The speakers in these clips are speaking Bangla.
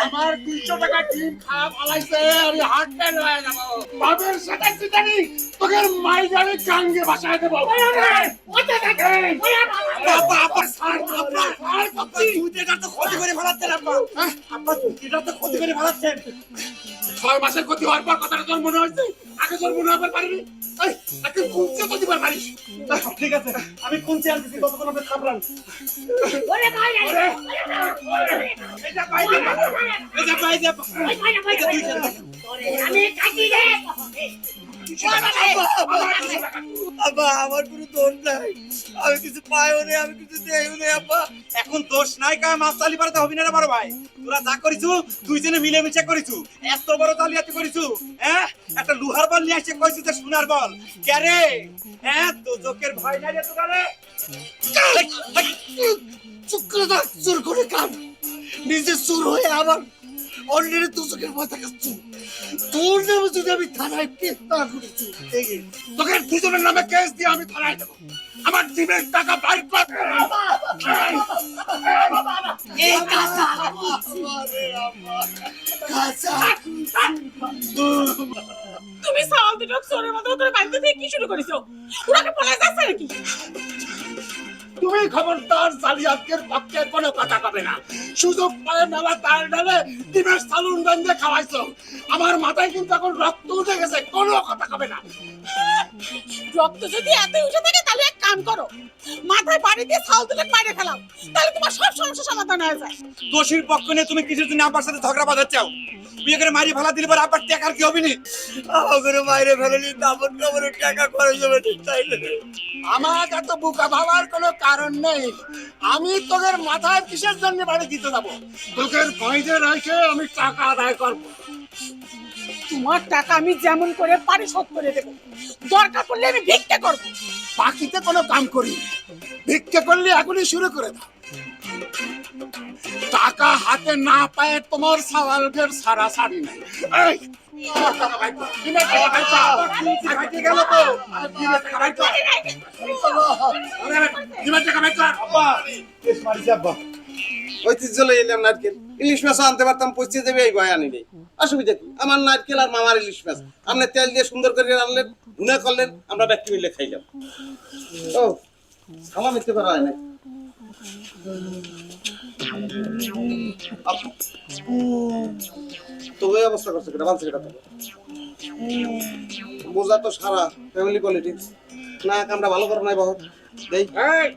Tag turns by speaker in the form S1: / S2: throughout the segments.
S1: আমার 200 টাকা ডিম খাওয়া পালাইছে, আমি হাট ফেল হয়ে যাব। বাবের সাথে চিটানি তোকে মাই গাড়ি গাঙ্গে ভাসায় দেব। বাবা আবার সার আপনার আর কচ্ছি দুধেটা তো ক্ষতি করে ফেলাচ্ছেন আপা। আপা দুধেটা তো ক্ষতি করে ফেলাচ্ছেন। 6 মাসের ক্ষতি হওয়ার পর কথাটা তোর মনে হচ্ছে, আগে তোর মনে হবার পারিনি। এই আগে কুঞ্চে তো দিবার পারিস। ঠিক আছে আমি কুঞ্চে আনতেছি, ততক্ষণ আপনি খাবরান। ওরে ভাই ওরে এটা পাই দে, এটা পাই দে, আমি কাটি রে।
S2: আব্বা আমার কোনো দোষ নাই, আমি কিছু পাইও না, আমি কিছু দেইও না আব্বা।
S3: এখন দোষ নাই কা মাছ চালি পারে তো হবি না রে বড় ভাই। তোরা যা করিছু দুইজনে মিলেমিশে করিছু, এত বড় জালিয়াতি করিছু। হ্যাঁ একটা লোহার বল নিয়ে এসে কইছু যে সোনার বল কে রে? হ্যাঁ দোজকের ভয় নাই রে তোরা রে।
S2: চুপ করে থাক, চোর করে কান। নিজে চোর হয়ে আমার অন্যের দোষকের ভয় দেখাচ্ছ। তোর নামে যদি আমি থানায় কেস না করেছি,
S1: তোকে দুজনের নামে কেস দিয়ে আমি থানায় দেবো। আমার ডিমের টাকা বাইর কর।
S2: এই কাঁচা কাঁচা
S4: তুমি সাওয়াল দুটো চোরের মতো করে বাড়িতে থেকে কি শুরু করেছো? ওরাকে পলাই যাচ্ছে নাকি?
S1: তুমি খবরদার জালিয়াতের পক্ষে কোনো কথা কবে না। সুযোগ পায় মেলা তার ডালে ডিমের সালুন বেঁধে খাওয়াইছো। আমার মাথায় কিন্তু এখন রক্ত উঠে গেছে, কোনো কথা কবে না।
S4: রক্ত যদি এত উঠে থাকে তাহলে এক কাম করো, মাথায় বাড়ি দিয়ে ছাল তুলে মাইরে ফেলাও, তাহলে তোমার সব সমস্যা সমাধান হয়ে যায়।
S3: দোষীর পক্ষ নিয়ে তুমি কিছু দিন আব্বার সাথে ঝগড়া বাঁধাচ্ছাও। বিয়ে করে মারি ফেলা দিলে পরে আব্বার টাকার কি হবে নি?
S2: আমাকে মাইরে ফেলেনি, দামন কামড়ে টাকা খরচ হবে চাইলে।
S1: আমার এত বোকা ভাবার কোনো কারণ নেই। আমি তোদের মাথায় কিসের জন্য বাড়ি দিতে যাবো? তোদের ভয়তে রেখে আমি টাকা আদায় করবো।
S4: তোমার টাকা আমি যেমন করে পারি শোধ করে দেবো, দরকার পড়লে আমি ভিক্ষা করবো।
S1: বাকিতে কোনো কাম করি, ভিক্ষে করলে এখনই শুরু করে দাও। টাকা হাতে না পায় তোমার সওয়ালদের সারা সারি নাই। এই টাকা ভাই কর, ডিমের টাকা ভাই কর। টাকা কি গেল তো? ডিমের টাকা ভাই কর। ডিমের টাকা ভাই কর।
S3: আব্বা কেস মারিছে আব্বা।
S2: ঐতিহ্য লই এলাম নারকেল, ইলিশ মাছ আনতে পারতাম, পচে দেবে, এই ভয় আনি নেই। অসুবিধা কি? আমার নারকেল আর মামার ইলিশ মাছ আপনি তেল দিয়ে সুন্দর করে রান্নলেন, ভুনা করলেন, আমরা ব্যক্তি মিলে খাইলাম। ও সালাম দিতে পারা হয় না। তো ওই অবস্থা করছে কেটা, বালছে কেটা? বোঝা তো সারা ফ্যামিলি পলিটিক্স না, কামটা ভালো করে নাই বহুত দেই।
S1: এই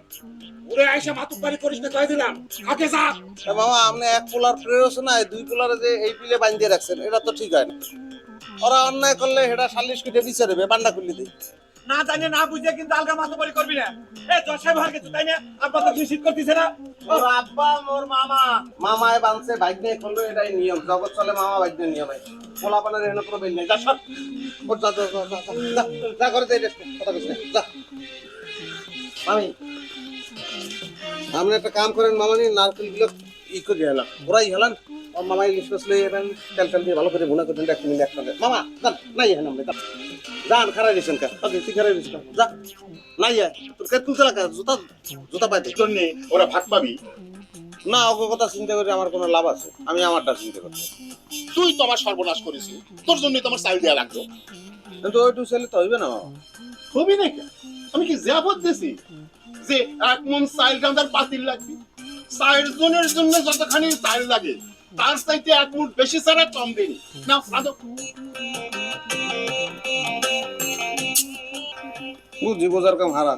S1: উড়ে আইসা মাতুব্বারি করিস না, কই দিলাম আগে যা।
S2: মামা আপনি এক পোলার প্রেরোস না, দুই পোলারে যে এই পিলে বাঁধিয়ে রাখছেন, এটা তো ঠিক হয় না। ওরা অন্যায় করলে এটা 40 কোটি বিচার দেবে, বান্ডা খুললে দিই।
S3: না জানি না বুঝে কিন্তু আলগা মাতবাড়ি করবি না। এ জজ সাহেব আর কিছু তাই না? আব্বা তো নিশ্চিত করতেছে না।
S2: ওর আব্বা মোর মামা, মামায় বানছে বাইক নিয়ে করলো, এটাই নিয়ম, জগৎ চলে মামা বাইক নিয়ে নিয়ম। পোলা পানের এনে কোনো বেল নেই। যা সর, ওর যা যা যা যা যা করে দে, কথা কইছ না, যা। মামি আপনি একটা কাম করেন, মামা নিয়ে নারকেলগুলো ই করে হেলান, ওরাই হেলান। ওর মামা ইলিশ মাছ লই এবেন, তেল তেল দিয়ে ভালো করে ভুনা করে একটা মিনিট একসাথে। মামা যান, নাই হেন আমরা যান, খারাই দিয়েছেন কা? ওকে তুই খারাই দিয়েছিস, যা নাই তোর কে তুলতে লাগা, জুতা জুতা পাইতে
S1: জন্য ওরা ভাগ পাবি।
S2: না। ওকে কথা চিন্তা করে আমার কোনো লাভ আছে? আমি আমারটা চিন্তা করছি।
S1: তুই তো আমার সর্বনাশ করেছি, তোর জন্যই তোমার চাল দেওয়া লাগতো।
S2: কিন্তু ওইটু ছেলে তো হইবে না মামা।
S1: হবি নাকি? আমি কি জিয়াফত দিছি যে এক মন চাইল রান্দার পাতিল লাগবে? 4 জনের জন্য যতখানি চাইল লাগে তার চাইতে 1 মুঠ বেশি ছাড়া কম দেনি না।
S2: বুঝি বোঝার কাম হারা,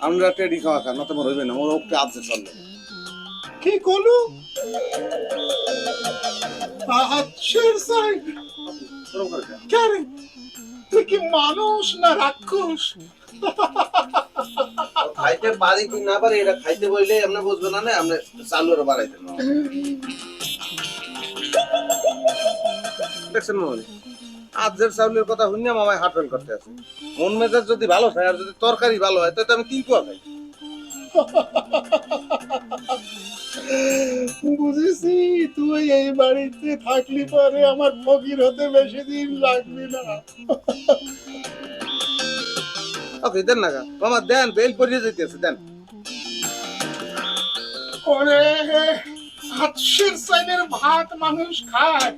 S2: আমরা টেডি খাওয়া খান না, তোমার হইবে না। ওর ওকে আজকে চলবে
S1: কি করলু? শের সাইড কেরে? তুই কি মানুষ না রাক্ষস?
S2: খাইতে পারি কি না পারি এটা খাইতে বইলে আমরা বুঝবো না, আমরা চালুর বাড়াইতে না। দেখছেন মামা, আজের চাউলের কথা শুনিয়া মামায় হার্ট ফেল করতে আছে। মন মেজাজ যদি ভালো হয় আর যদি তরকারি ভালো হয় তাহলে আমি 3 পোয়া খাই।
S1: বুঝেছি, তুই এই বাড়িতে থাকলি পরে আমার ফকির হতে বেশি দিন লাগবে না।
S2: ওকে দেন না মামা, দেন, বেল পরিয়ে যেতেছে, দেন।
S1: ওরে হাঁসের চাইনের ভাত মানুষ খায়,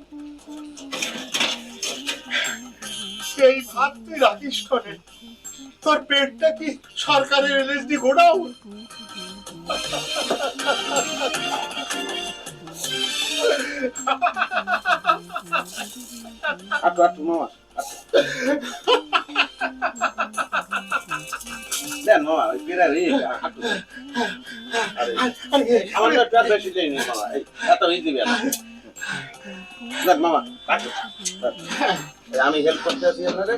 S1: সেই ভাত তুই রাখিস করে? তোর পেটটা কি সরকারের এলএসডি গোডাউন?
S2: আটু আটু মামা দেন মামা ওই বিড়ালি আটু আমার তো পেট বেশি দেয়নি মামা এত ইজি বেলা দেখ মামা আটু আমি হেল্প করতে আছি আপনারে